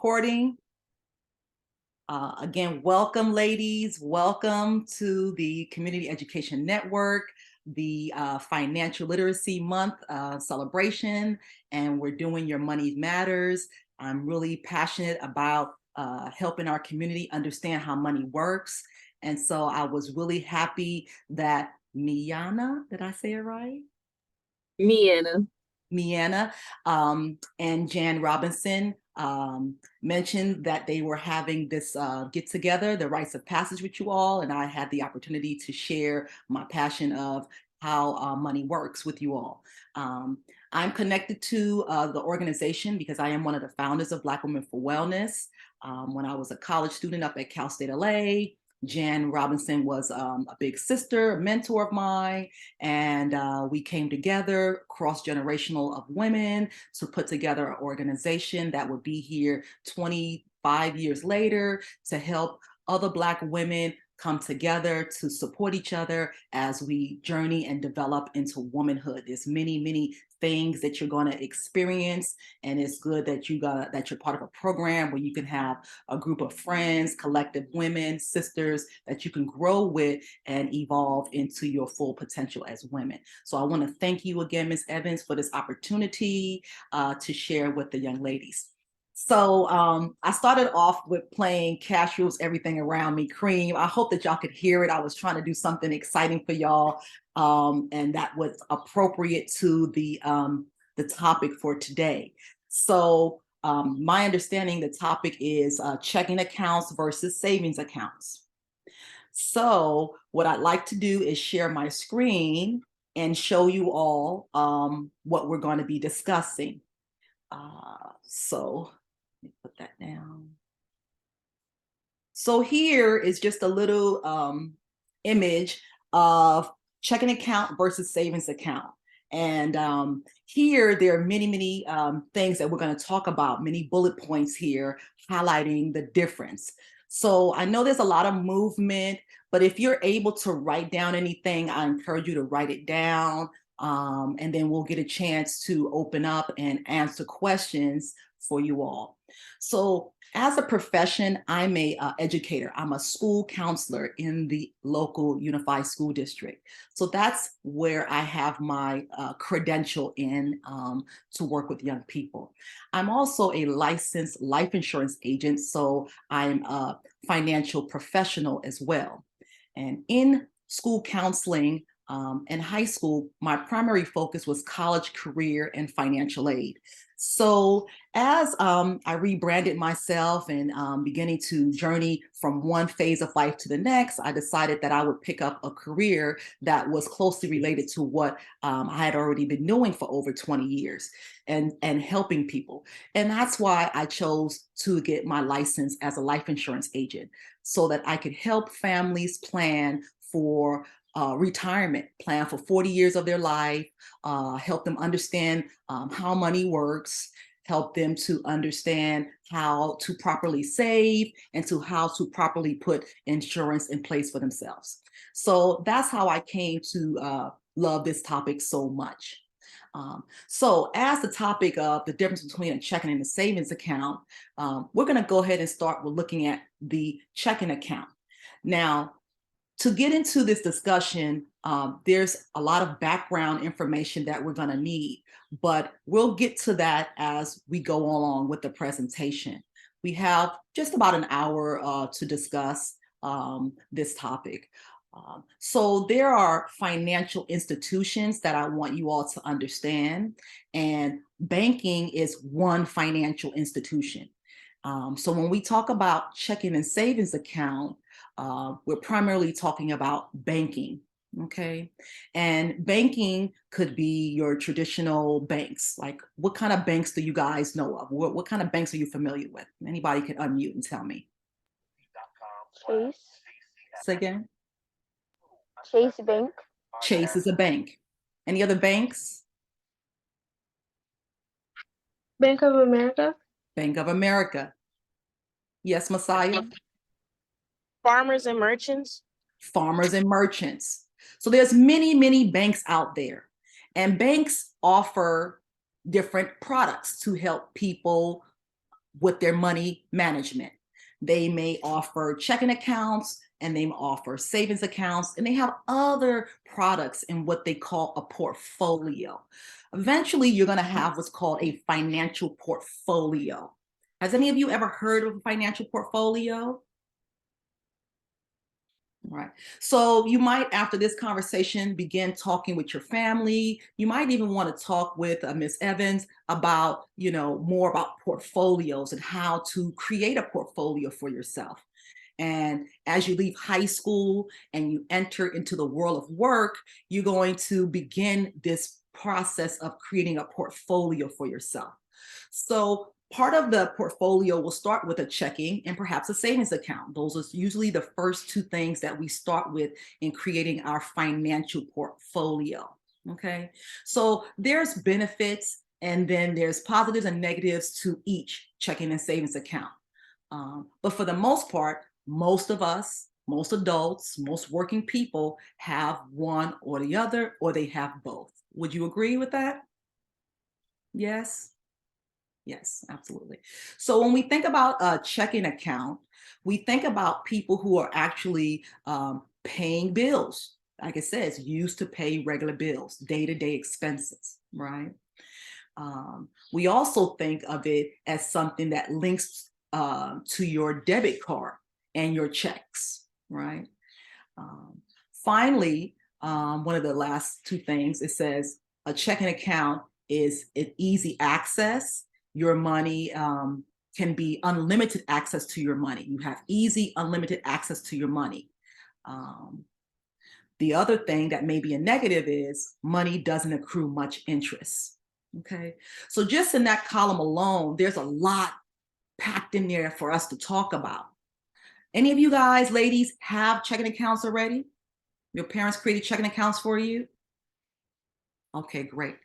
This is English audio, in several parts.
recording. Again, welcome, ladies. Welcome to the Community Education Network, the Financial Literacy Month celebration, and we're doing Your Money Matters. I'm really passionate about helping our community understand how money works. And so I was really happy that Miana, did I say it right? Miana and Jan Robinson mentioned that they were having this get together, the rites of passage with you all, and I had the opportunity to share my passion of how money works with you all. I'm connected to the organization because I am one of the founders of Black Women for Wellness. When I was a college student up at Cal State LA, Jan Robinson was a big sister, a mentor of mine, and we came together, cross-generational of women, to put together an organization that would be here 25 years later to help other Black women come together to support each other as we journey and develop into womanhood. There's many, many things that you're going to experience, and it's good that you're part of a program where you can have a group of friends, collective women, sisters that you can grow with and evolve into your full potential as women. So I want to thank you again, Ms. Evans, for this opportunity to share with the young ladies. So I started off with playing Cash Rules Everything Around Me, Cream. I hope that y'all could hear it. I was trying to do something exciting for y'all, and that was appropriate to the topic for today. So my understanding, the topic is checking accounts versus savings accounts. So what I'd like to do is share my screen and show you all what we're going to be discussing. So let me put that down. So here is just a little image of checking account versus savings account. And here there are many, many things that we're going to talk about, many bullet points here highlighting the difference. So I know there's a lot of movement, but if you're able to write down anything, I encourage you to write it down. And then we'll get a chance to open up and answer questions for you all. So as a profession, I'm an educator. I'm a school counselor in the local unified school district. So that's where I have my credential in to work with young people. I'm also a licensed life insurance agent, so I'm a financial professional as well. And in school counseling, in high school, my primary focus was college, career, and financial aid. So as I rebranded myself and beginning to journey from one phase of life to the next, I decided that I would pick up a career that was closely related to what I had already been doing for over 20 years and helping people. And that's why I chose to get my license as a life insurance agent so that I could help families plan for retirement, plan for 40 years of their life, help them understand how money works, help them to understand how to properly save and to how to properly put insurance in place for themselves. So that's how I came to love this topic so much. So as the topic of the difference between a checking and a savings account, we're going to go ahead and start with looking at the checking account. Now, to get into this discussion, there's a lot of background information that we're going to need, but we'll get to that as we go along with the presentation. We have just about an hour to discuss this topic. So there are financial institutions that I want you all to understand, and banking is one financial institution. So when we talk about checking and savings account, we're primarily talking about banking, okay? And banking could be your traditional banks. Like, what kind of banks do you guys know of? What kind of banks are you familiar with? Anybody can unmute and tell me. Chase. Say again? Chase Bank. Chase is a bank. Any other banks? Bank of America. Bank of America. Yes, Messiah? Farmers and merchants. Farmers and merchants. So there's many, many banks out there, and banks offer different products to help people with their money management. They may offer checking accounts, and they offer savings accounts, and they have other products in what they call a portfolio. Eventually, you're going to have what's called a financial portfolio. Has any of you ever heard of a financial portfolio? Right. So you might, after this conversation, begin talking with your family. You might even want to talk with Ms. Evans about, more about portfolios and how to create a portfolio for yourself. And as you leave high school and you enter into the world of work, you're going to begin this process of creating a portfolio for yourself. So part of the portfolio will start with a checking and perhaps a savings account. Those are usually the first two things that we start with in creating our financial portfolio. Okay, so there's benefits and then there's positives and negatives to each checking and savings account. But for the most part, most of us, most adults, most working people have one or the other, or they have both. Would you agree with that? Yes? Yes, absolutely. So when we think about a checking account, we think about people who are actually paying bills. Like it says, used to pay regular bills, day-to-day expenses, right? We also think of it as something that links to your debit card and your checks, right? Finally, one of the last two things, it says a checking account is an easy access. Your money can be unlimited access to your money. You have easy, unlimited access to your money. The other thing that may be a negative is money doesn't accrue much interest. Okay, so just in that column alone, there's a lot packed in there for us to talk about. Any of you guys, ladies, have checking accounts already? Your parents created checking accounts for you? Okay, great.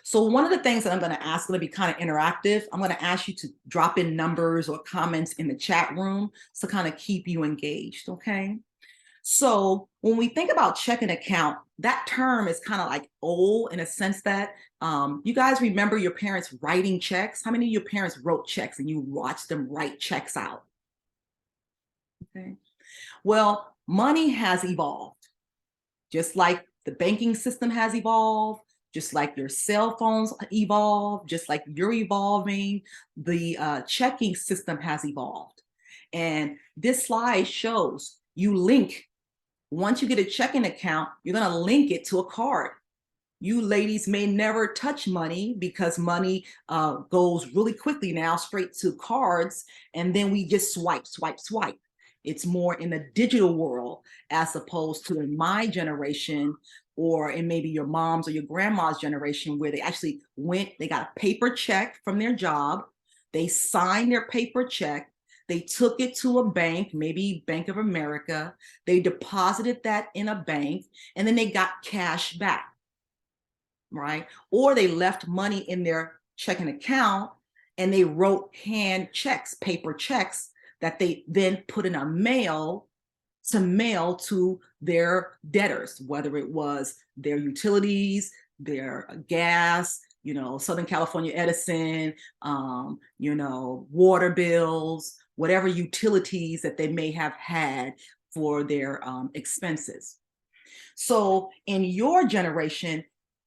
So one of the things that I'm going to ask is going to be kind of interactive. I'm going to ask you to drop in numbers or comments in the chat room to kind of keep you engaged, okay? So when we think about checking account, that term is kind of like old in a sense that you guys remember your parents writing checks? How many of your parents wrote checks and you watched them write checks out? Okay. Well, money has evolved, just like the banking system has evolved, just like your cell phones evolve, just like you're evolving, the checking system has evolved. And this slide shows you link. Once you get a checking account, you're going to link it to a card. You ladies may never touch money because money goes really quickly now straight to cards, and then we just swipe, swipe, swipe. It's more in the digital world as opposed to in my generation or in maybe your mom's or your grandma's generation where they actually went, they got a paper check from their job, they signed their paper check, they took it to a bank, maybe Bank of America, they deposited that in a bank, and then they got cash back, right? Or they left money in their checking account and they wrote hand checks, paper checks that they then put in a mail to their debtors, whether it was their utilities, their gas, Southern California Edison, water bills, whatever utilities that they may have had for their expenses. So in your generation,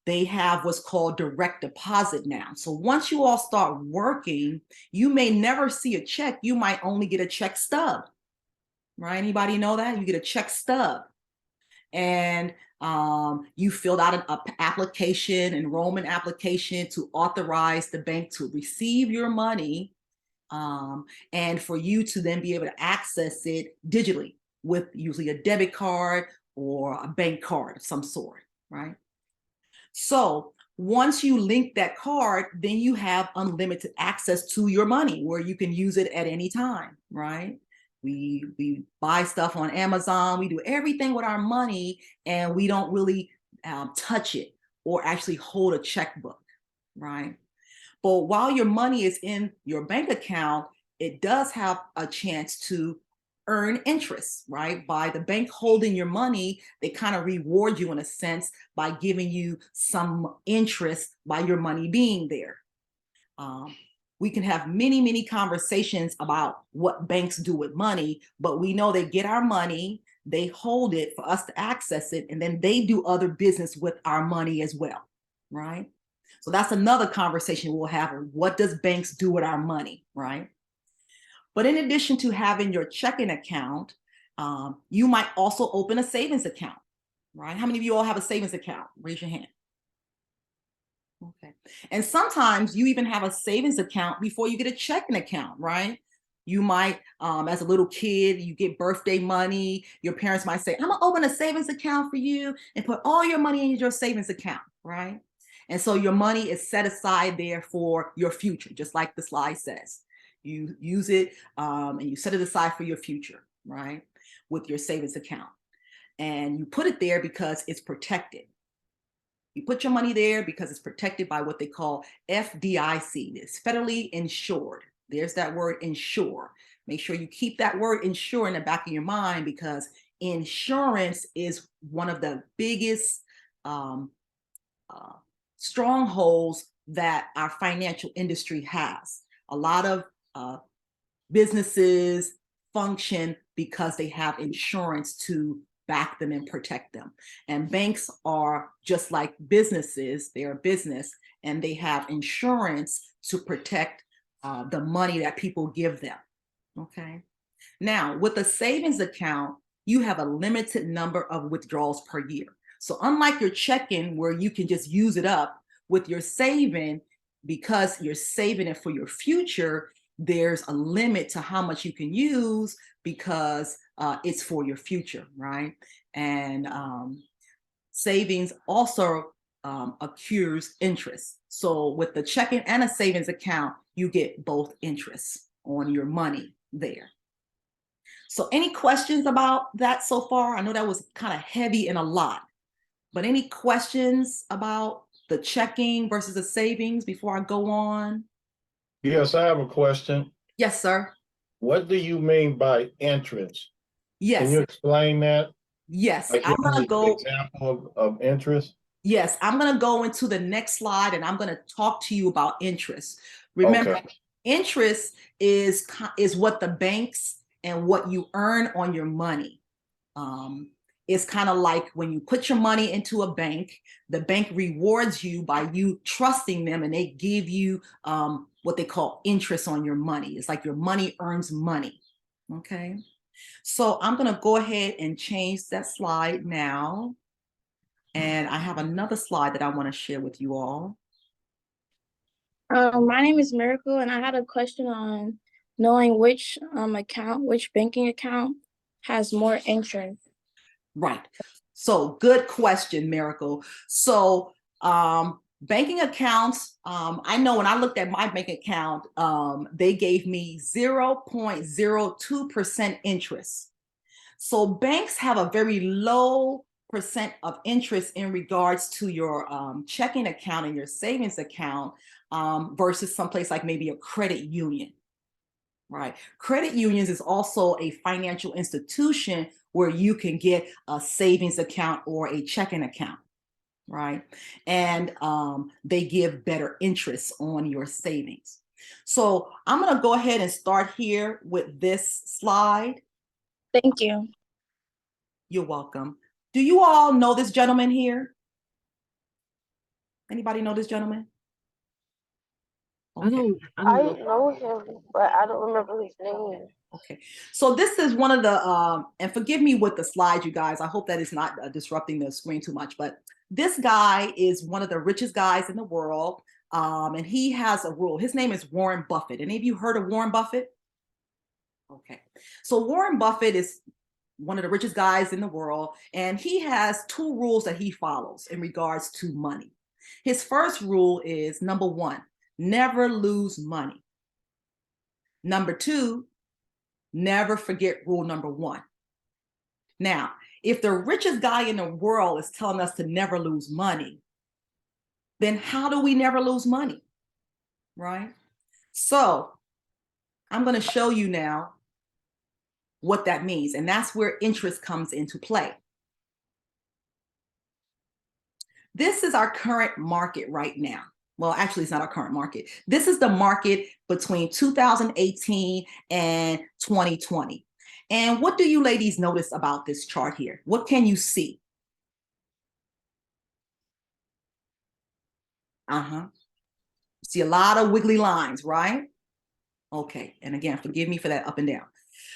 they have what's called direct deposit now. So once you all start working, you may never see a check. You might only get a check stub, right? Anybody know that? You get a check stub. And you filled out an application, enrollment application to authorize the bank to receive your money and for you to then be able to access it digitally with usually a debit card or a bank card of some sort, right? So once you link that card, then you have unlimited access to your money where you can use it at any time, right? We buy stuff on Amazon, we do everything with our money, and we don't really touch it or actually hold a checkbook, right? But while your money is in your bank account, it does have a chance to earn interest, right? By the bank holding your money, they kind of reward you in a sense by giving you some interest by your money being there. We can have many, many conversations about what banks do with money, but we know they get our money, they hold it for us to access it, and then they do other business with our money as well, right? So that's another conversation we'll have. What does banks do with our money, right? But in addition to having your checking account, you might also open a savings account, right? How many of you all have a savings account? Raise your hand. Okay. And sometimes you even have a savings account before you get a checking account, right? You might, as a little kid, you get birthday money. Your parents might say, I'm gonna open a savings account for you and put all your money in your savings account, right? And so your money is set aside there for your future, just like the slide says. You use it and you set it aside for your future, right? With your savings account. And you put it there because it's protected. You put your money there because it's protected by what they call FDIC. It's federally insured. There's that word insure. Make sure you keep that word insure in the back of your mind, because insurance is one of the biggest strongholds that our financial industry has. A lot of businesses function because they have insurance to back them and protect them. And banks are just like businesses. They're a business, and they have insurance to protect the money that people give them. Okay. Now, with a savings account, you have a limited number of withdrawals per year. So unlike your checking, where you can just use it up, with your saving, because you're saving it for your future, there's a limit to how much you can use, because it's for your future, right? And savings also accrues interest. So with the checking and a savings account, you get both interests on your money there. So any questions about that so far? I know that was kind of heavy and a lot, but any questions about the checking versus the savings before I go on? Yes, I have a question. Yes, sir. What do you mean by interest? Can Yes. you explain that? Yes. Like, I'm give going me to an go. example of interest. Yes, I'm going to go into the next slide, and I'm going to talk to you about interest. Remember, Okay. interest is what the banks and what you earn on your money. It's kind of like when you put your money into a bank, the bank rewards you by you trusting them, and they give you what they call interest on your money. It's like your money earns money. Okay. So I'm going to go ahead and change that slide now. And I have another slide that I want to share with you all. My name is Miracle, and I had a question on knowing which banking account has more interest. Right. So good question, Miracle. So banking accounts, I know when I looked at my bank account, they gave me 0.02% interest. So banks have a very low percent of interest in regards to your checking account and your savings account versus someplace like maybe a credit union, right? Credit unions is also a financial institution where you can get a savings account or a checking account, right? And they give better interest on your savings. So I'm going to go ahead and start here with this slide. Thank you. You're welcome. Do you all know this gentleman here? Anybody know this gentleman? Okay. I know him, but I don't remember his name. Okay. So this is one of the, and forgive me with the slides, you guys. I hope that it's not disrupting the screen too much, but this guy is one of the richest guys in the world. And he has a rule. His name is Warren Buffett. Any of you heard of Warren Buffett? Okay. So Warren Buffett is one of the richest guys in the world, and he has two rules that he follows in regards to money. His first rule is, number one, never lose money. Number two, never forget rule number one. Now, if the richest guy in the world is telling us to never lose money, then how do we never lose money, right? So I'm going to show you now what that means, and that's where interest comes into play. This is our current market right now, Well, actually, it's not our current market. This is the market between 2018 and 2020. And what do you ladies notice about this chart here? What can you see? See a lot of wiggly lines, right? Okay, and again, forgive me for that up and down.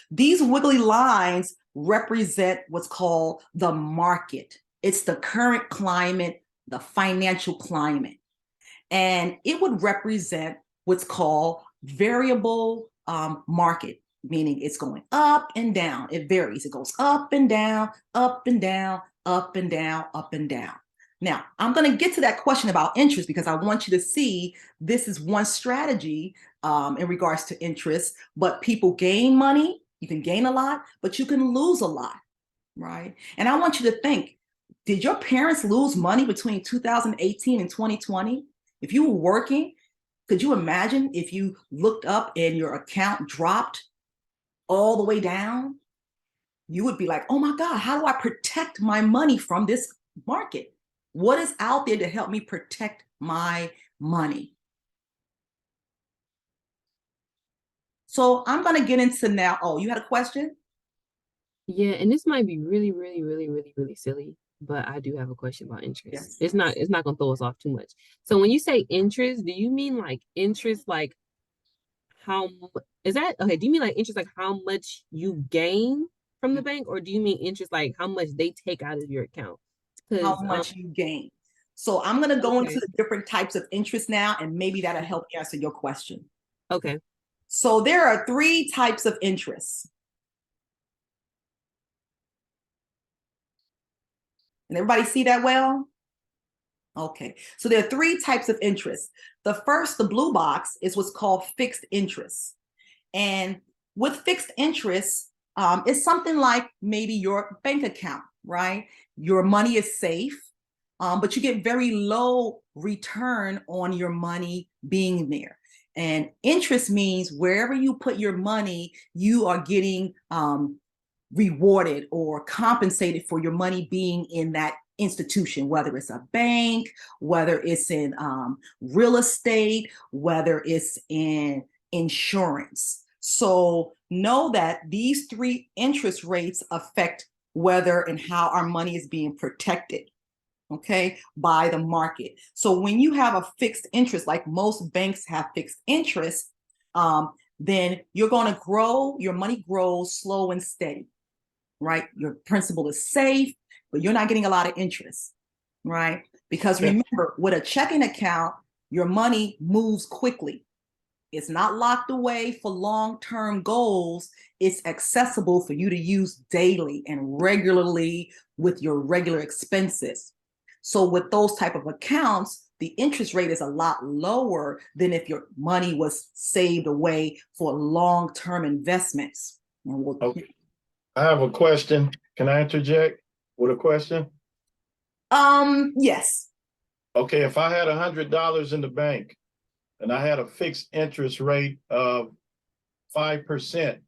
These wiggly lines represent what's called the market. It's the current climate, the financial climate. And it would represent what's called variable market, meaning it's going up and down. It varies. It goes up and down, up and down, up and down, up and down. Now, I'm going to get to that question about interest because I want you to see this is one strategy in regards to interest, but people gain money. You can gain a lot, but you can lose a lot, right? And I want you to think, did your parents lose money between 2018 and 2020? If you were working, could you imagine if you looked up and your account dropped all the way down? You would be like, oh my God, how do I protect my money from this market? What is out there to help me protect my money? So I'm going to get into now. Oh, you had a question? Yeah, and this might be really, really, really, really, really silly, but I do have a question about interest. Yes. It's not gonna throw us off too much. So when you say interest, do you mean like interest like how is that okay? Do you mean like interest like how much you gain from the bank, or do you mean interest like how much they take out of your account? How Because much you gain. So I'm going to go okay, into the different types of interest now, and maybe that'll help answer your question. okay. So there are 3 types of interest. And everybody see that well? Okay, so there are 3 types of interest. The first, the blue box, is what's called fixed interest. And with fixed interest, it's something like maybe your bank account, right? Your money is safe, but you get very low return on your money being there. And interest means wherever you put your money, you are getting rewarded or compensated for your money being in that institution, whether it's a bank, whether it's in real estate, whether it's in insurance. So know that these 3 interest rates affect whether and how our money is being protected, okay, by the market. So when you have a fixed interest, like most banks have fixed interest, then you're going to grow, your money grows slow and steady, right? Your principal is safe, but you're not getting a lot of interest, right? Because remember, with a checking account, your money moves quickly. It's not locked away for long-term goals. It's accessible for you to use daily and regularly with your regular expenses. So with those type of accounts, the interest rate is a lot lower than if your money was saved away for long-term investments. And Okay. I have a question. Can I interject with a question? Yes. Okay, if I had $100 in the bank and I had a fixed interest rate of 5%,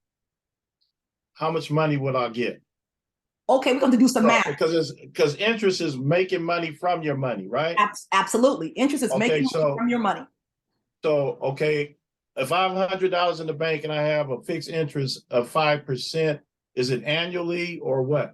how much money would I get? Okay, we're going to do some math. Because interest is making money from your money, right? Absolutely. Interest is making money from your money. So, okay, if I have $100 in the bank and I have a fixed interest of 5%, is it annually or what?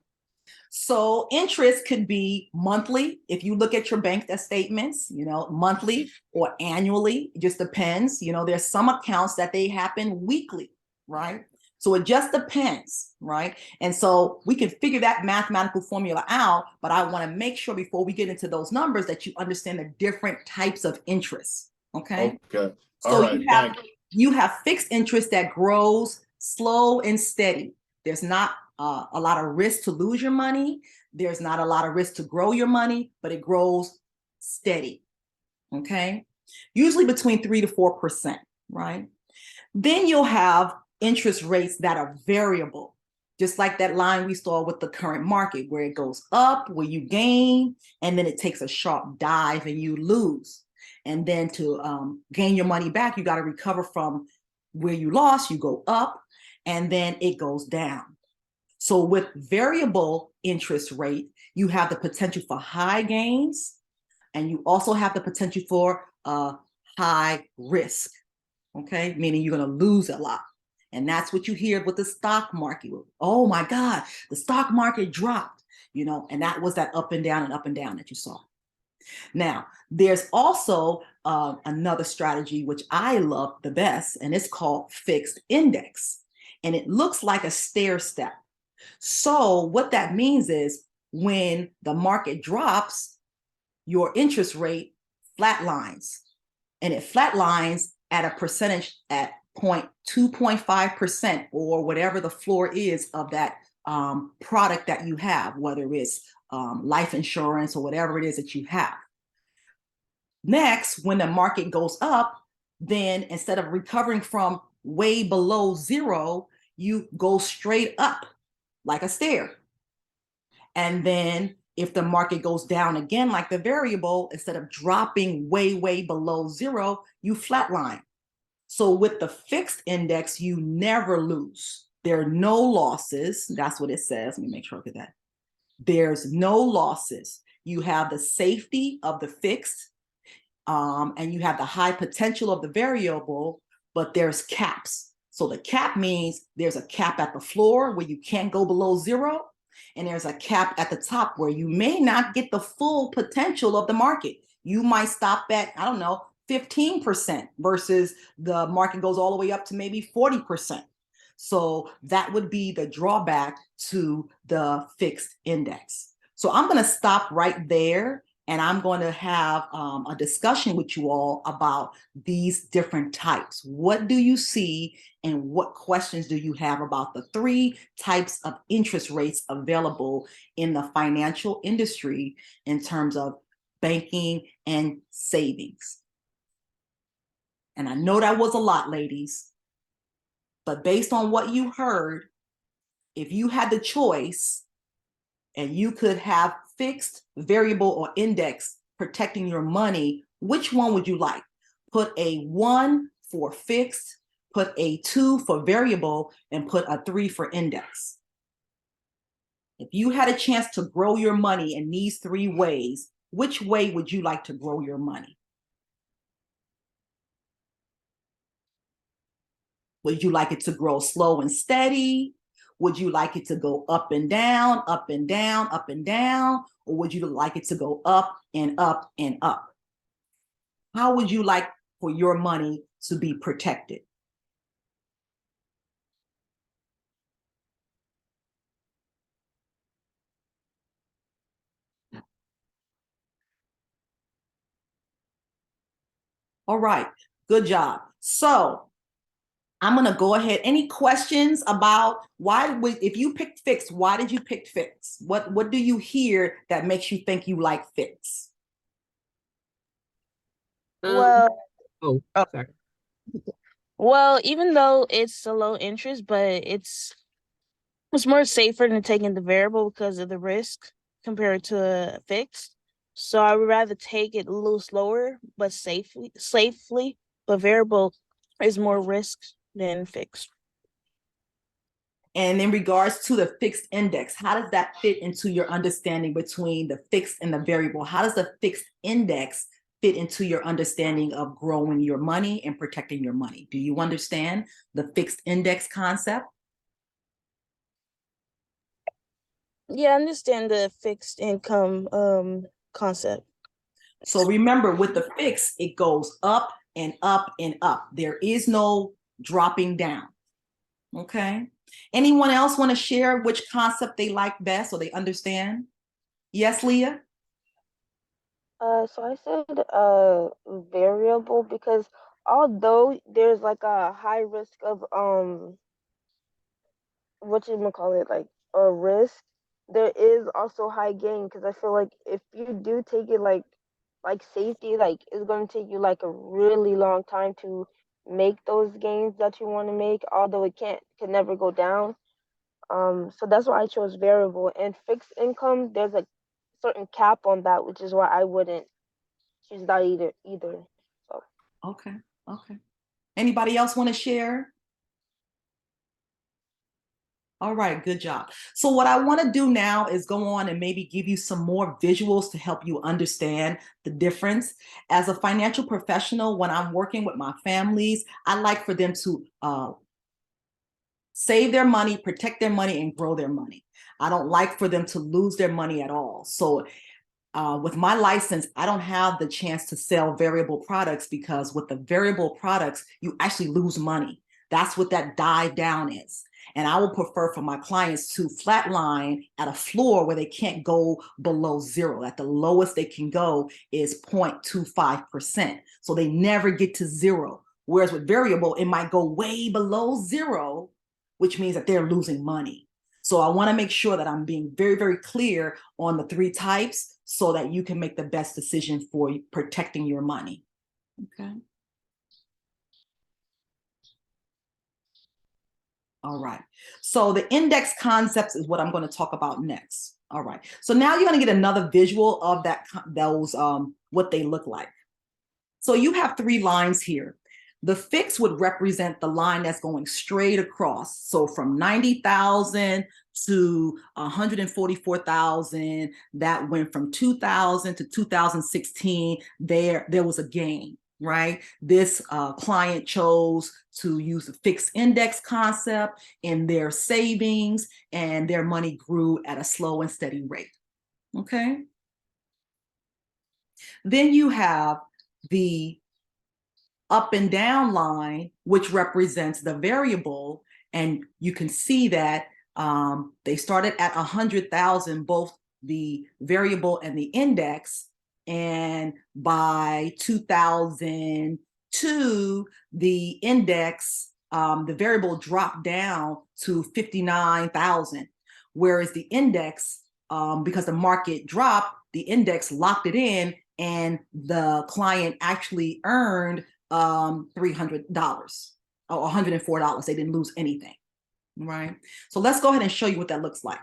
So interest could be monthly. If you look at your bank statements, monthly or annually, it just depends. There's some accounts that they happen weekly, right? So it just depends, right? And so we can figure that mathematical formula out, but I want to make sure before we get into those numbers that you understand the different types of interest, okay? Okay, So all right, thank you. You have fixed interest that grows slow and steady. There's not a lot of risk to lose your money. There's not a lot of risk to grow your money, but it grows steady, okay? Usually between 3 to 4%, right? Then you'll have interest rates that are variable, just like that line we saw with the current market, where it goes up, where you gain, and then it takes a sharp dive and you lose. And then to gain your money back, you got to recover from where you lost, you go up, and then it goes down. So with variable interest rate, you have the potential for high gains, And you also have the potential for high risk, okay? Meaning you're gonna lose a lot. And that's what you hear with the stock market. Oh my God, the stock market dropped, you know, and that was that up and down that you saw. Now, there's also another strategy which I love the best, and it's called fixed index. And it looks like a stair step. So what that means is when the market drops, your interest rate flatlines, and it flatlines at a percentage at 2.5% or whatever the floor is of that product that you have, whether it's life insurance or whatever it is that you have. Next, when the market goes up, then instead of recovering from way below zero, you go straight up like a stair. And then if the market goes down again, like the variable, instead of dropping way, way below zero, you flatline. So with the fixed index, you never lose. There are no losses. That's what it says. Let me make sure I get that. There's no losses. You have the safety of the fixed, and you have the high potential of the variable, but there's caps. So the cap means there's a cap at the floor where you can't go below zero, and there's a cap at the top where you may not get the full potential of the market. You might stop at, I don't know, 15% versus the market goes all the way up to maybe 40%. So that would be the drawback to the fixed index. So I'm going to stop right there, and I'm going to have a discussion with you all about these different types. What do you see, and what questions do you have about the 3 types of interest rates available in the financial industry in terms of banking and savings? And I know that was a lot, ladies, but based on what you heard, if you had the choice and you could have fixed, variable, or index protecting your money, which one would you like? Put a 1 for fixed, put a 2 for variable, and put a 3 for index. If you had a chance to grow your money in these 3 ways, which way would you like to grow your money? Would you like it to grow slow and steady? Would you like it to go up and down, up and down, up and down? Or would you like it to go up and up and up? How would you like for your money to be protected? All right, good job. So I'm gonna go ahead. Any questions about if you picked fixed, why did you pick fixed? What do you hear that makes you think you like fixed? Well, Oh, Oh. sorry. well, even though it's a low interest, but it's more safer than taking the variable because of the risk compared to a fixed. So I would rather take it a little slower, but safely. But variable is more risk than fixed. And in regards to the fixed index, how does that fit into your understanding between the fixed and the variable? How does the fixed index fit into your understanding of growing your money and protecting your money? Do you understand the fixed index concept? Yeah, I understand the fixed income concept. So remember, with the fixed, it goes up and up and up. There is no dropping down. Okay. Anyone else want to share which concept they like best or they understand? Yes, Leah? So I said variable because although there's like a high risk of what you call it, like a risk, there is also high gain because I feel like if you do take it like safety, like it's going to take you like a really long time to make those gains that you want to make, although it can never go down. So that's why I chose variable. And fixed income, there's a certain cap on that, which is why I wouldn't choose that either. So Okay. Okay. Anybody else want to share? All right, good job. So what I want to do now is go on and maybe give you some more visuals to help you understand the difference. As a financial professional, when I'm working with my families, I like for them to save their money, protect their money, and grow their money. I don't like for them to lose their money at all. So with my license, I don't have the chance to sell variable products because with the variable products, you actually lose money. That's what that dive down is. And I will prefer for my clients to flatline at a floor where they can't go below zero. At the lowest they can go is 0.25%. So they never get to zero. Whereas with variable, it might go way below zero, which means that they're losing money. So I want to make sure that I'm being very, very clear on the three types so that you can make the best decision for protecting your money. Okay. All right. So the index concepts is what I'm going to talk about next. All right. So now you're going to get another visual of those what they look like. So you have three lines here. The fixed would represent the line that's going straight across. So from 90,000 to 144,000, that went from 2000 to 2016. There was a gain, right? This client chose to use the fixed index concept in their savings, and their money grew at a slow and steady rate. Okay. Then you have the up and down line, which represents the variable. And you can see that they started at 100,000, both the variable and the index. And by 2002, the index, the variable dropped down to 59,000, whereas the index, because the market dropped, the index locked it in, and the client actually earned $300 or $104. They didn't lose anything, right? So let's go ahead and show you what that looks like.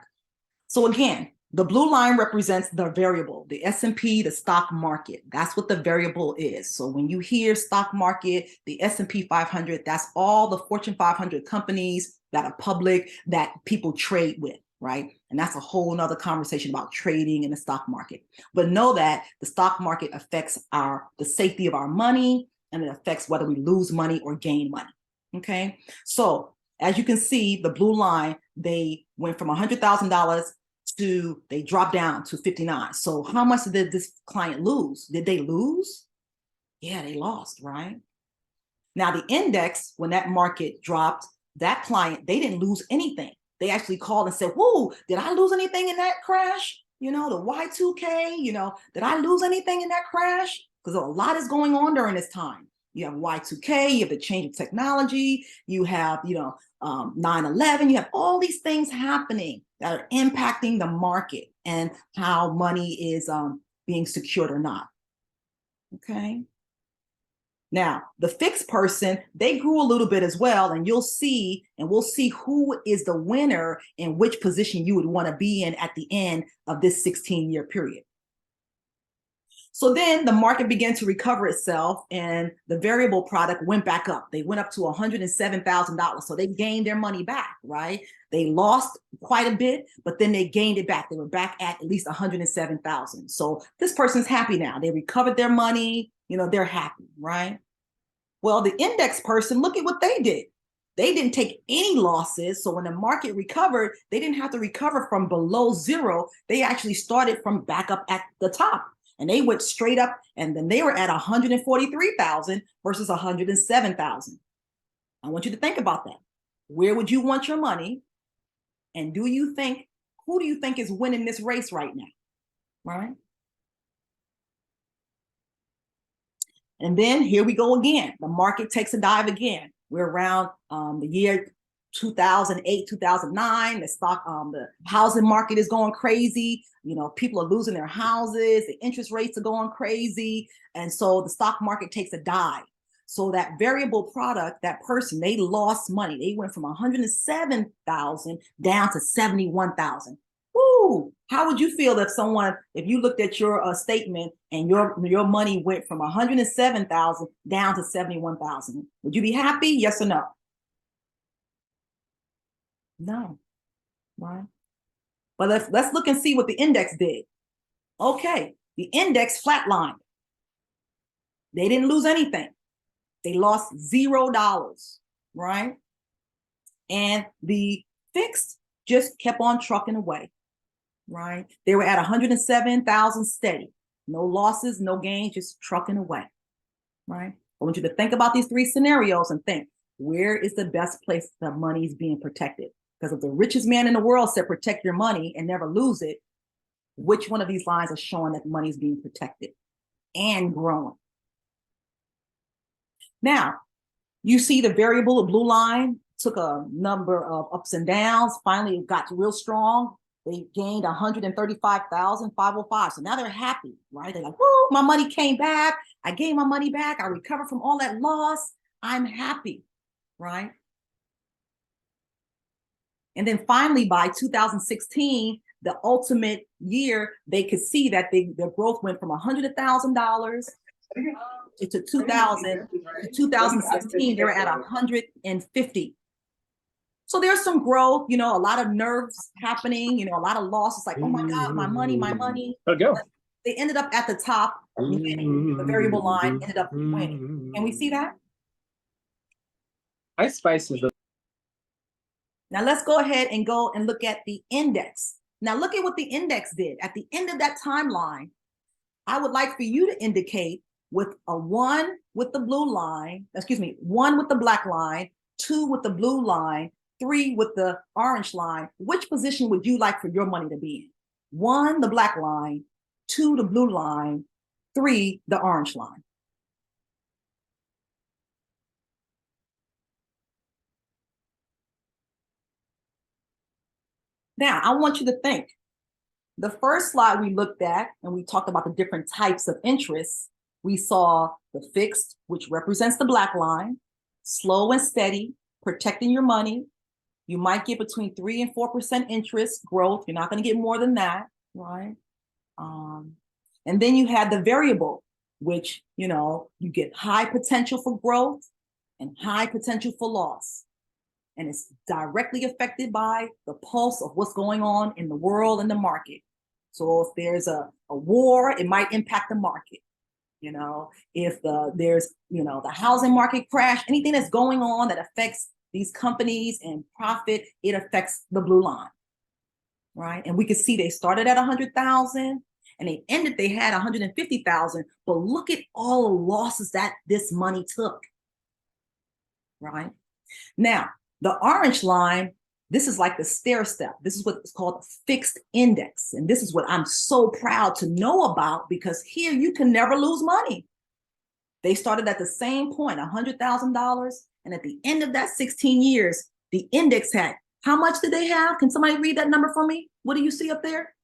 So again, the blue line represents the variable, the S&P, the stock market. That's what the variable is. So when you hear stock market, the S&P 500, that's all the Fortune 500 companies that are public that people trade with, right? And that's a whole nother conversation about trading in the stock market. But know that the stock market affects the safety of our money, and it affects whether we lose money or gain money, okay? So as you can see, the blue line, they went from $100,000 to, they dropped down to 59. So how much did this client lose? Did they lose? Yeah, they lost, right? Now the index, when that market dropped, that client, they didn't lose anything. They actually called and said, whoa, did I lose anything in that crash? You know, the Y2K, you know, did I lose anything in that crash? Because a lot is going on during this time. You have Y2K, you have the change of technology, you have, 9/11, you have all these things happening that are impacting the market and how money is being secured or not. Okay. Now, the fixed person, they grew a little bit as well, and you'll see, and we'll see who is the winner and which position you would want to be in at the end of this 16-year period. So then the market began to recover itself, and the variable product went back up. They went up to $107,000. So they gained their money back, right? They lost quite a bit, but then they gained it back. They were back at least $107,000. So this person's happy now. They recovered their money. They're happy, right? Well, the index person, look at what they did. They didn't take any losses. So when the market recovered, they didn't have to recover from below zero. They actually started from back up at the top. And they went straight up, and then they were at 143,000 versus 107,000. I want you to think about that. Where would you want your money? And who do you think is winning this race right now? Right? And then here we go again. The market takes a dive again. We're around the year 2008, 2009. The housing market is going crazy. People are losing their houses. The interest rates are going crazy. And so the stock market takes a dive. So that variable product, that person, they lost money. They went from 107,000 down to 71,000. Woo! How would you feel if you looked at your statement and your money went from 107,000 down to 71,000? Would you be happy? Yes or no? No. right? But let's look and see what the index did. Okay, the index flatlined. They didn't lose anything. They lost $0, right? And the fixed just kept on trucking away, right? They were at 107,000 steady. No losses, no gains, just trucking away, right? I want you to think about these three scenarios and think, where is the best place that money is being protected? Because if the richest man in the world said protect your money and never lose it, which one of these lines are showing that money is being protected and growing? Now, you see the variable, the blue line, took a number of ups and downs. Finally, it got real strong. They gained 135,505. So now they're happy, right? They're like, whoo, my money came back. I gained my money back. I recovered from all that loss. I'm happy, right? And then finally, by 2016, the ultimate year, they could see that their growth went from $100,000 to 2016, they were at 150. So there's some growth, a lot of nerves happening, a lot of loss. It's like, oh my God, my money, my money. Go. They ended up at the top, winning. The variable line ended up winning. Can we see that? Ice Spice is the Now let's go ahead and go and look at the index. Now look at what the index did. At the end of that timeline, I would like for you to indicate with a 1 with the blue line, 1 with the black line, 2 with the blue line, 3 with the orange line, which position would you like for your money to be in? 1, the black line, 2, the blue line, 3, the orange line. Now, I want you to think. The first slide we looked at, and we talked about the different types of interests, we saw the fixed, which represents the black line, slow and steady, protecting your money. You might get between 3 and 4% interest growth. You're not going to get more than that, right? And then you had the variable, which, you get high potential for growth and high potential for loss. And it's directly affected by the pulse of what's going on in the world and the market. So if there's a war, it might impact the market. If there's the housing market crash, anything that's going on that affects these companies and profit, it affects the blue line, right? And we can see they started at 100,000 and they had 150,000, but look at all the losses that this money took, right? Now, the orange line, this is like the stair step. This is what's called a fixed index. And this is what I'm so proud to know about, because here you can never lose money. They started at the same point, $100,000. And at the end of that 16 years, the index had, how much did they have? Can somebody read that number for me? What do you see up there?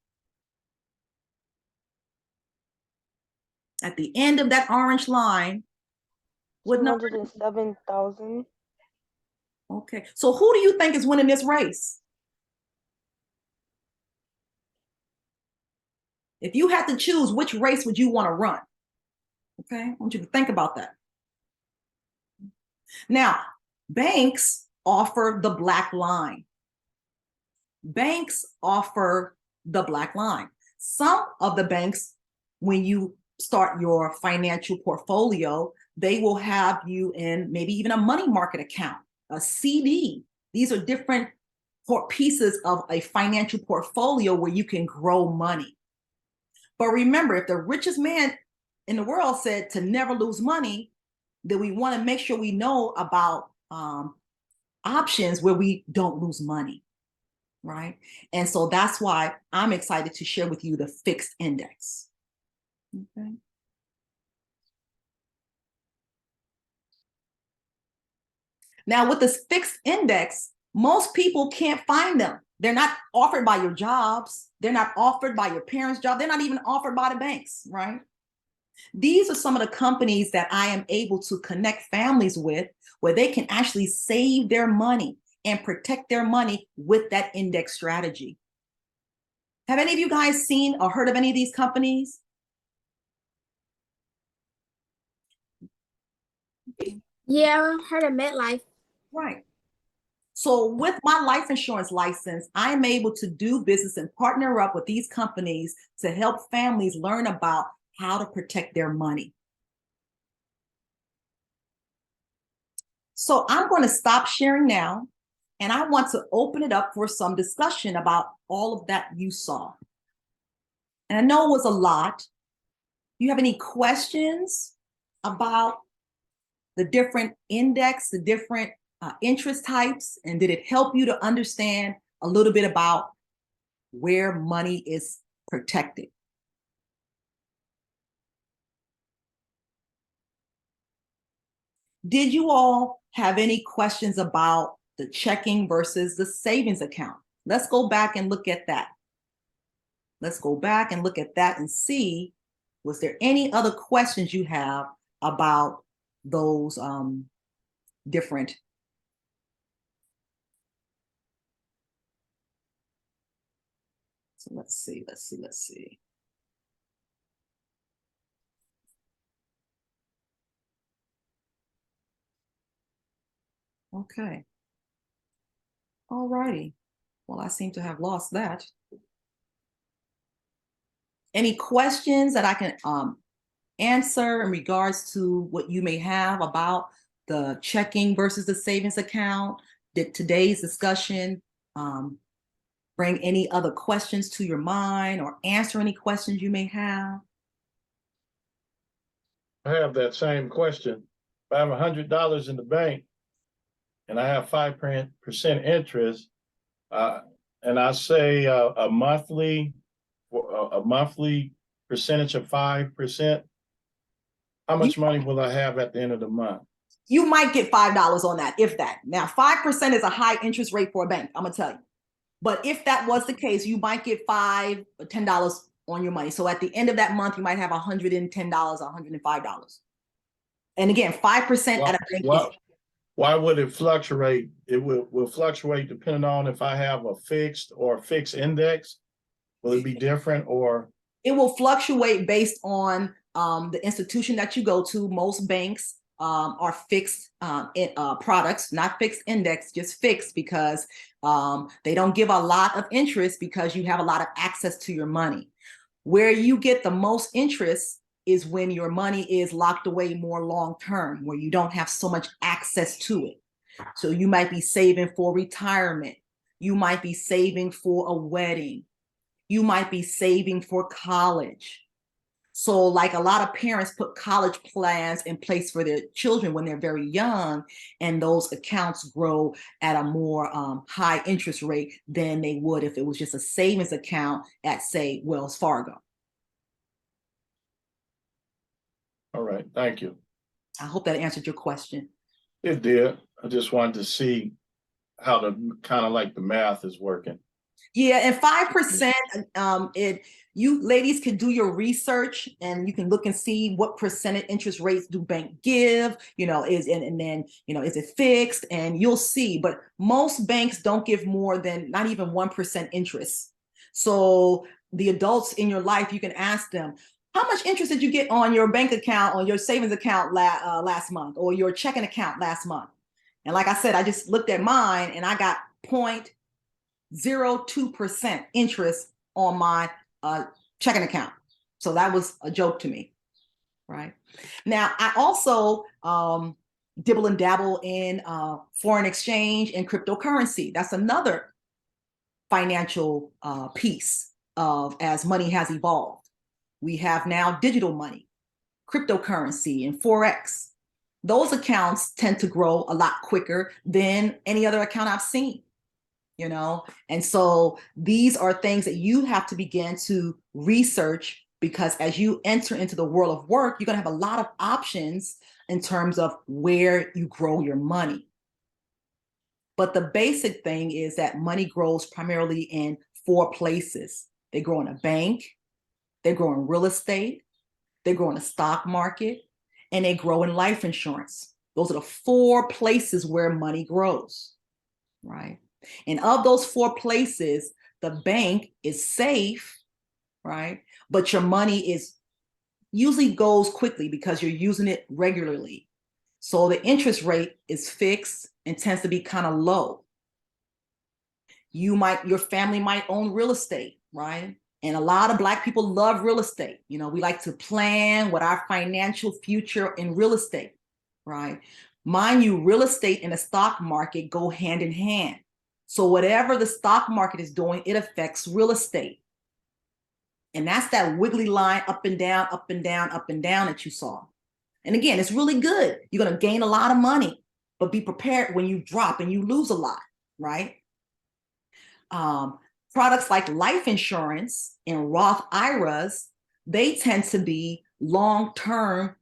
At the end of that orange line, what number? 207,000. Okay, so who do you think is winning this race? If you had to choose, which race would you want to run? Okay, I want you to think about that. Now, banks offer the black line. Banks offer the black line. Some of the banks, when you start your financial portfolio, they will have you in maybe even a money market account, a CD. These are different pieces of a financial portfolio where you can grow money. But remember, if the richest man in the world said to never lose money, then we want to make sure we know about options where we don't lose money, right? And so that's why I'm excited to share with you the fixed index. Okay. Now, with this fixed index, most people can't find them. They're not offered by your jobs. They're not offered by your parents' job. They're not even offered by the banks, right? These are some of the companies that I am able to connect families with, where they can actually save their money and protect their money with that index strategy. Have any of you guys seen or heard of any of these companies? Yeah, I heard of MetLife. Right. So with my life insurance license, I am able to do business and partner up with these companies to help families learn about how to protect their money. So I'm going to stop sharing now, and I want to open it up for some discussion about all of that you saw. And I know it was a lot. You have any questions about the different index, the different interest types, and did it help you to understand a little bit about where money is protected? Did you all have any questions about the checking versus the savings account? Let's go back and look at that. Let's go back and look at that and see, was there any other questions you have about those different? So let's see. Okay. All righty. Well, I seem to have lost that. Any questions that I can answer in regards to what you may have about the checking versus the savings account? Did today's discussion bring any other questions to your mind or answer any questions you may have? I have that same question. If I have $100 in the bank and I have 5% interest, and I say a monthly percentage of 5%, how much money will I have at the end of the month? You might get $5 on that, if that. Now, 5% is a high interest rate for a bank, I'm gonna tell you. But if that was the case, you might get $5 or $10 on your money. So at the end of that month, you might have $110, $105. And again, 5% at a bank. Why would it fluctuate? It will fluctuate depending on if I have a fixed or fixed index. Will it be different, or? It will fluctuate based on the institution that you go to. Most banks are fixed products, not fixed index, just fixed, because they don't give a lot of interest because you have a lot of access to your money. Where you get the most interest is when your money is locked away more long-term, where you don't have so much access to it. So you might be saving for retirement. You might be saving for a wedding. You might be saving for college. So like a lot of parents put college plans in place for their children when they're very young, and those accounts grow at a more high interest rate than they would if it was just a savings account at, say, Wells Fargo. All right, thank you. I hope that answered your question. It did. I just wanted to see how the kind of like the math is working. Yeah, and 5%, you ladies can do your research and you can look and see what percentage interest rates do bank give, and then, is it fixed? And you'll see, but most banks don't give more than not even 1% interest. So the adults in your life, you can ask them, how much interest did you get on your bank account, on your savings account last month, or your checking account last month? And like I said, I just looked at mine and I got 0.02% interest on my checking account. So that was a joke to me, right? Now, I also dibble and dabble in foreign exchange and cryptocurrency. That's another financial piece of as money has evolved. We have now digital money, cryptocurrency, and Forex. Those accounts tend to grow a lot quicker than any other account I've seen. And so these are things that you have to begin to research, because as you enter into the world of work, you're going to have a lot of options in terms of where you grow your money. But the basic thing is that money grows primarily in 4 places. They grow in a bank, they grow in real estate, they grow in the stock market, and they grow in life insurance. Those are the 4 places where money grows, right? And of those 4 places, the bank is safe, right? But your money usually goes quickly because you're using it regularly. So the interest rate is fixed and tends to be kind of low. Your family might own real estate, right? And a lot of Black people love real estate. You know, we like to plan what our financial future in real estate, right? Mind you, real estate and the stock market go hand in hand. So whatever the stock market is doing, it affects real estate. And that's that wiggly line up and down, up and down, up and down that you saw. And again, it's really good. You're going to gain a lot of money, but be prepared when you drop and you lose a lot, right? Products like life insurance and Roth IRAs, they tend to be long-term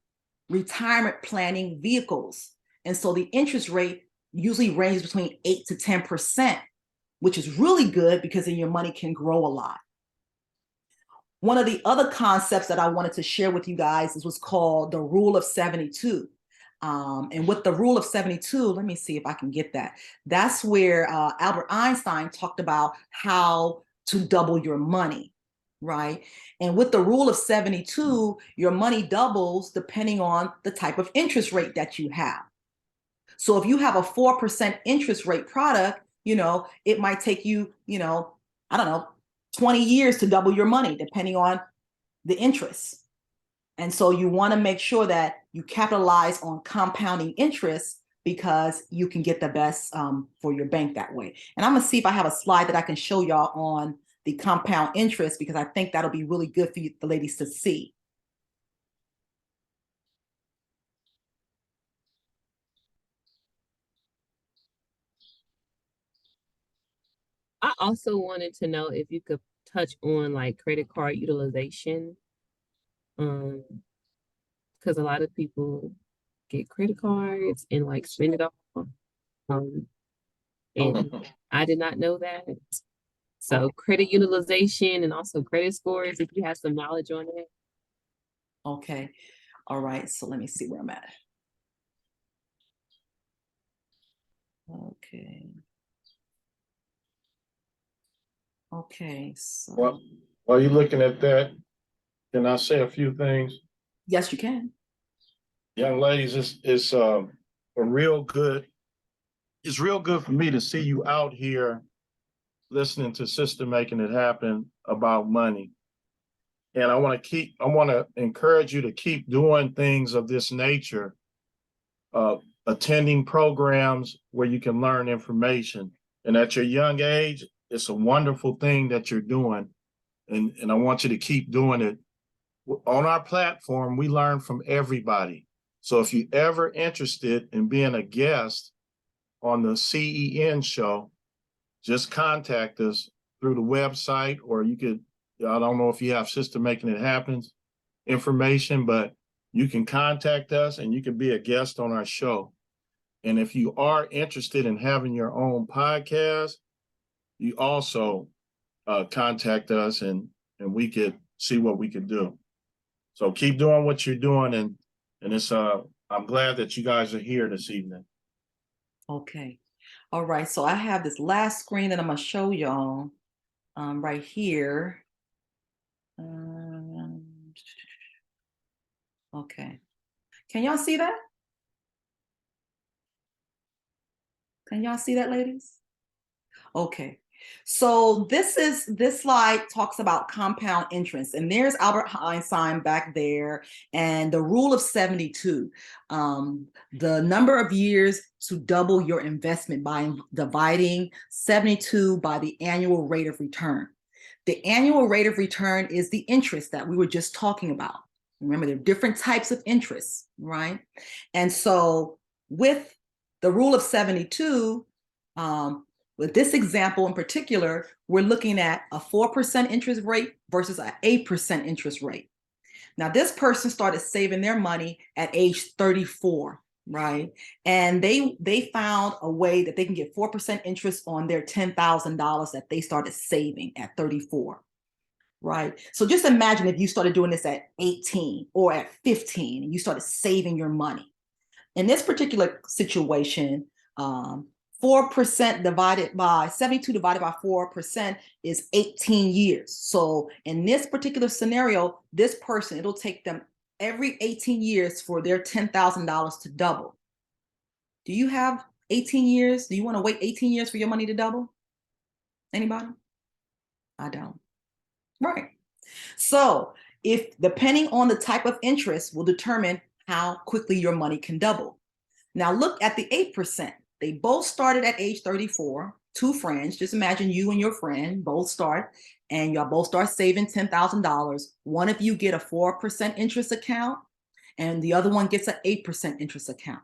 retirement planning vehicles. And so the interest rate usually ranges between 8 to 10%, which is really good because then your money can grow a lot. One of the other concepts that I wanted to share with you guys is what's called the rule of 72. And with the rule of 72, let me see if I can get that. That's where Albert Einstein talked about how to double your money, right? And with the rule of 72, your money doubles depending on the type of interest rate that you have. So if you have a 4% interest rate product, you know, it might take you, you know, I don't know, 20 years to double your money, depending on the interest. And so you want to make sure that you capitalize on compounding interest because you can get the best for your bank that way. And I'm going to see if I have a slide that I can show y'all on the compound interest, because I think that'll be really good for you, the ladies, to see. I also wanted to know if you could touch on like credit card utilization. Because a lot of people get credit cards and like spend it all. And I did not know that. So credit utilization and also credit scores, if you have some knowledge on it. Okay. All right. So let me see where I'm at. Okay. Okay. So Well, while you're looking at that, can I say a few things? yes, you can. Young ladies, it's a real good. It's real good for me to see you out here listening to Sister Making It Happen about money. And I want to encourage you to keep doing things of this nature, attending programs where you can learn information. And at your young age, it's a wonderful thing that you're doing. And I want you to keep doing it. On our platform, we learn from everybody. So if you're ever interested in being a guest on the CEN show, just contact us through the website, or you could, I don't know if you have Sister Making It Happen information, but you can contact us and you can be a guest on our show. And if you are interested in having your own podcast, you also contact us and we could see what we could do. So keep doing what you're doing, and it's I'm glad that you guys are here this evening. Okay. All right. So I have this last screen that I'm going to show y'all right here. Okay. Can y'all see that? Can y'all see that, ladies? Okay. So this slide talks about compound interest, and there's Albert Einstein back there, and the rule of 72, the number of years to double your investment by dividing 72 by the annual rate of return. The annual rate of return is the interest that we were just talking about. Remember, there are different types of interest, right? And so with the rule of 72, with this example in particular, we're looking at a 4% interest rate versus an 8% interest rate. Now, this person started saving their money at age 34, right? And they found a way that they can get 4% interest on their $10,000 that they started saving at 34, right? So just imagine if you started doing this at 18 or at 15 and you started saving your money. In this particular situation, 4% divided by 72 divided by 4% is 18 years. So in this particular scenario, this person, it'll take them every 18 years for their $10,000 to double. Do you have 18 years? Do you want to wait 18 years for your money to double? Anybody? I don't. Right. So if depending on the type of interest will determine how quickly your money can double. Now look at the 8%. They both started at age 34, two friends. Just imagine you and your friend both start and y'all both start saving $10,000. One of you get a 4% interest account and the other one gets an 8% interest account.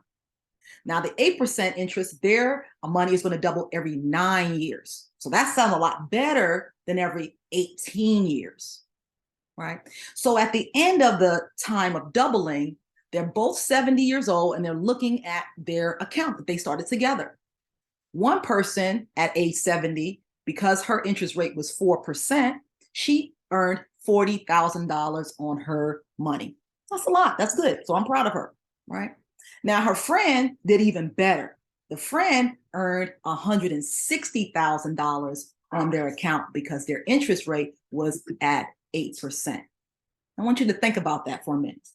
Now the 8% interest, their money is going to double every 9 years. So that sounds a lot better than every 18 years, right? So at the end of the time of doubling, they're both 70 years old and they're looking at their account that they started together. One person at age 70, because her interest rate was 4%, she earned $40,000 on her money. That's a lot. That's good. So I'm proud of her, right? Now her friend did even better. The friend earned $160,000 on their account because their interest rate was at 8%. I want you to think about that for a minute.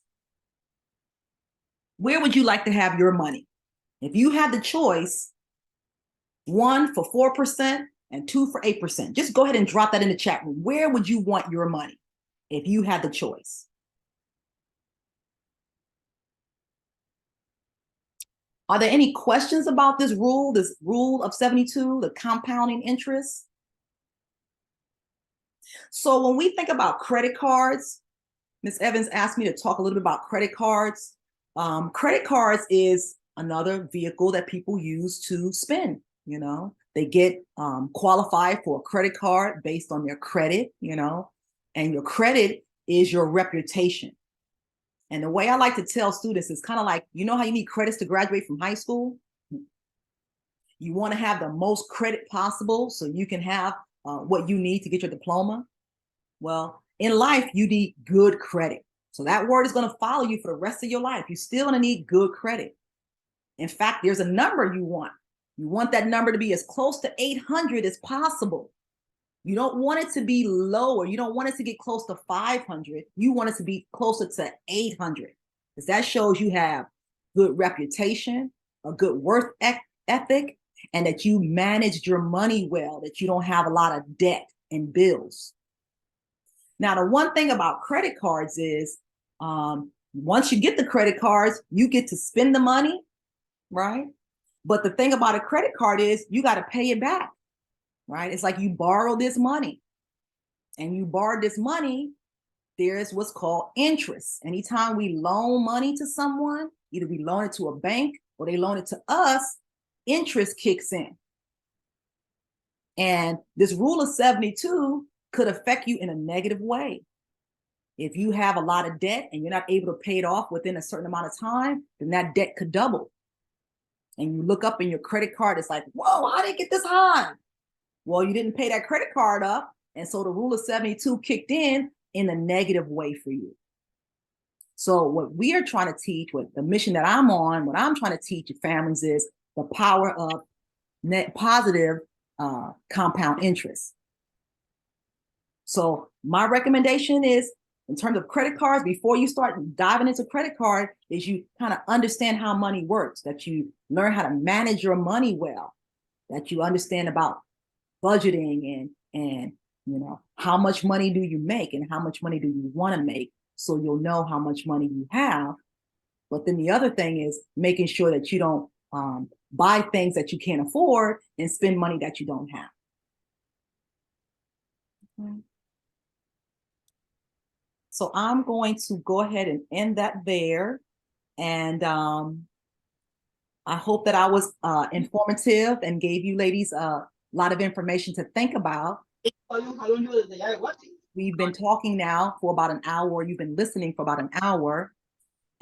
Where would you like to have your money? If you had the choice, one for 4% and two for 8%, just go ahead and drop that in the chat room. Where would you want your money if you had the choice? Are there any questions about this rule of 72, the compounding interest? So when we think about credit cards, Ms. Evans asked me to talk a little bit about credit cards. Credit cards is another vehicle that people use to spend. You know, they get qualified for a credit card based on their credit, you know, and your credit is your reputation. And the way I like to tell students is kind of like, you know how you need credits to graduate from high school? You want to have the most credit possible so you can have what you need to get your diploma. Well, in life, you need good credit. So that word is going to follow you for the rest of your life. You're still going to need good credit. In fact, there's a number you want. You want that number to be as close to 800 as possible. You don't want it to be lower. You don't want it to get close to 500. You want it to be closer to 800 because that shows you have good reputation, a good work ethic, and that you managed your money well, that you don't have a lot of debt and bills. Now, the one thing about credit cards is once you get the credit cards, you get to spend the money, right? But the thing about a credit card is you got to pay it back, right? It's like you borrow this money and you borrow this money, there's what's called interest. Anytime we loan money to someone, either we loan it to a bank or they loan it to us, interest kicks in. And this rule of 72 could affect you in a negative way. If you have a lot of debt and you're not able to pay it off within a certain amount of time, then that debt could double. And you look up in your credit card, it's like, whoa, how did it get this high? Well, you didn't pay that credit card up. And so the rule of 72 kicked in a negative way for you. So what we are trying to teach, what the mission that I'm on, what I'm trying to teach families is the power of net positive compound interest. So my recommendation is, in terms of credit cards, before you start diving into credit card, is you kind of understand how money works, that you learn how to manage your money well, that you understand about budgeting and you know, how much money do you make and how much money do you want to make, so you'll know how much money you have. But then the other thing is making sure that you don't buy things that you can't afford and spend money that you don't have. Okay. So I'm going to go ahead and end that there. And I hope that I was informative and gave you ladies a lot of information to think about. We've been talking now for about an hour. You've been listening for about an hour.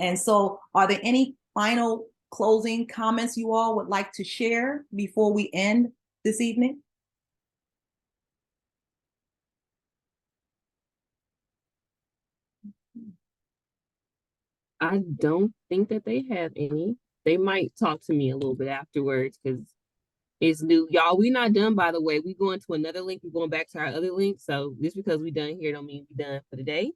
And so are there any final closing comments you all would like to share before we end this evening? I don't think that they have any. They might talk to me a little bit afterwards because it's new. Y'all, we're not done, by the way. We're going to another link. We're going back to our other link. So just because we're done here don't mean we're done for the day.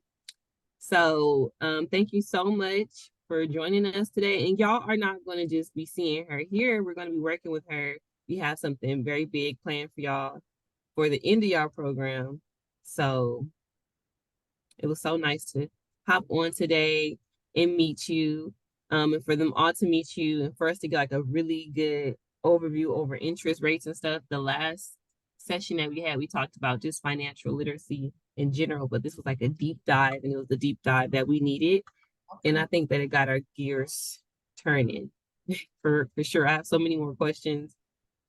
So thank you so much for joining us today. And y'all are not going to just be seeing her here. We're going to be working with her. We have something very big planned for y'all for the end of y'all program. So it was so nice to hop on today and meet you. And for them all to meet you and for us to get like a really good overview over interest rates and stuff. The last session that we had, we talked about just financial literacy in general, but this was like a deep dive, and it was the deep dive that we needed. And I think that it got our gears turning for sure. I have so many more questions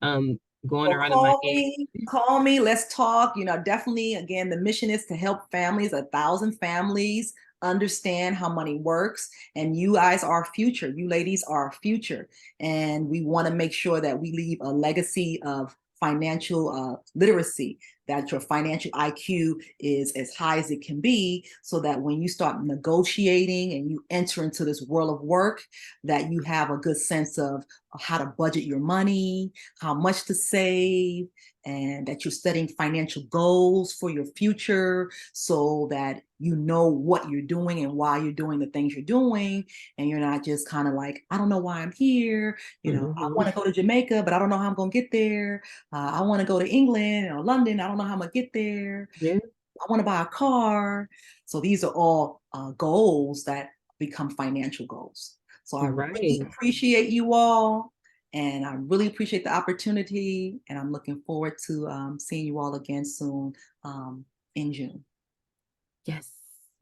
going Well, around in my head. call me, let's talk. You know, definitely, again, the mission is to help families, 1,000 families understand how money works. And you guys are our future. You ladies are our future. And we want to make sure that we leave a legacy of financial literacy, that your financial IQ is as high as it can be, so that when you start negotiating and you enter into this world of work, that you have a good sense of how to budget your money, how much to save, and that you're setting financial goals for your future so that you know what you're doing and why you're doing the things you're doing. And you're not just kind of like, I don't know why I'm here. You know, I want to go to Jamaica, but I don't know how I'm going to get there. I want to go to England or London. I don't know how I'm going to get there. Yeah. I want to buy a car. So these are all goals that become financial goals. So I really appreciate you all. And I really appreciate the opportunity. And I'm looking forward to seeing you all again soon in June. Yes,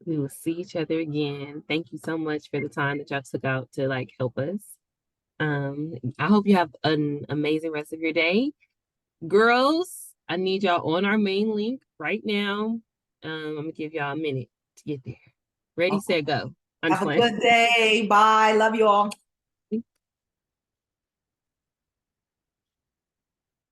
we will see each other again. Thank you so much for the time that y'all took out to like help us. I hope you have an amazing rest of your day. Girls, I need y'all on our main link right now. I'm gonna give y'all a minute to get there. Ready, set, go. I'm Have just a playing. good day. Bye. Love you all.